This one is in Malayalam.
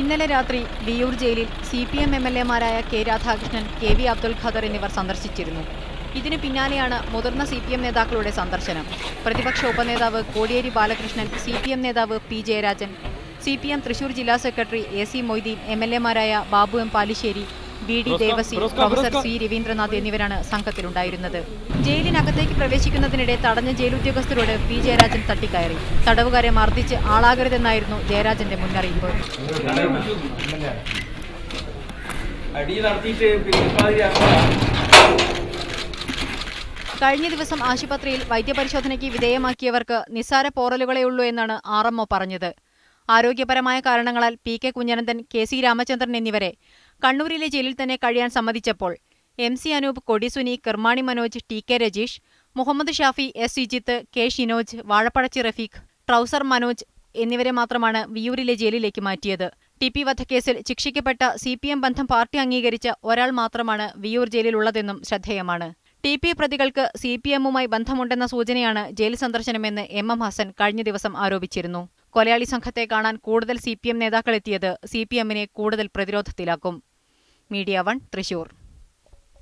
ഇന്നലെ രാത്രി വിയൂർ ജയിലിൽ CPM MLA-മാരായ കെ രാധാകൃഷ്ണൻ, KV അബ്ദുൽ ഖാദർ എന്നിവർ സന്ദർശിച്ചിരുന്നു. ഇതിനു പിന്നാലെയാണ് മുതിർന്ന CPM നേതാക്കളുടെ സന്ദർശനം. പ്രതിപക്ഷ ഉപനേതാവ് കോടിയേരി ബാലകൃഷ്ണൻ, CPM നേതാവ് P. ജയരാജൻ, CPM തൃശൂർ ജില്ലാ സെക്രട്ടറി AC മൊയ്തീൻ, MLA-മാരായ Babu M. Palissery, BD Devasy, professor C. Raveendranath എന്നിവരാണ് സംഘത്തിലുണ്ടായിരുന്നത്. ജയിലിനകത്തേക്ക് പ്രവേശിക്കുന്നതിനിടെ തടഞ്ഞ ജയിലുദ്യോഗസ്ഥരോട് P. ജയരാജൻ തട്ടിക്കയറി. തടവുകാരെ മർദ്ദിച്ച് ആളാകരുതെന്നായിരുന്നു ജയരാജന്റെ മുന്നറിയിപ്പ്. കഴിഞ്ഞ ദിവസം ആശുപത്രിയിൽ വൈദ്യപരിശോധനയ്ക്ക് വിധേയമാക്കിയവർക്ക് നിസ്സാര പോറലുകളെയുള്ളൂ എന്നാണ് RMO പറഞ്ഞത്. ആരോഗ്യപരമായ കാരണങ്ങളാൽ P.K. കുഞ്ഞനന്ദൻ, KC രാമചന്ദ്രൻ എന്നിവരെ കണ്ണൂരിലെ ജയിലിൽ തന്നെ കഴിയാൻ സമ്മതിച്ചപ്പോൾ MC Anoop, Kodisuni, Kirmani Manoj, TK Rajeesh, Muhammad Shafi, S. Ijith, K. Shinoj, Vazhapadachi Rafeeq, trouser Manoj എന്നിവരെ മാത്രമാണ് വിയൂരിലെ ജയിലിലേക്ക് മാറ്റിയത്. TP വധക്കേസിൽ ശിക്ഷിക്കപ്പെട്ട CPM ബന്ധം പാർട്ടി അംഗീകരിച്ച ഒരാൾ മാത്രമാണ് വിയൂർ ജയിലിലുള്ളതെന്നും ശ്രദ്ധേയമാണ്. TP പ്രതികൾക്ക് CPM-മായി ബന്ധമുണ്ടെന്ന സൂചനയാണ് ജയിൽ സന്ദർശനമെന്ന് MM ഹസൻ കഴിഞ്ഞ ദിവസം ആരോപിച്ചിരുന്നു. കൊലയാളി സംഘത്തെ കാണാൻ കൂടുതൽ CPM നേതാക്കളെത്തിയത് CPM-നെ കൂടുതൽ പ്രതിരോധത്തിലാക്കും. മീഡിയ 1 തൃശൂർ.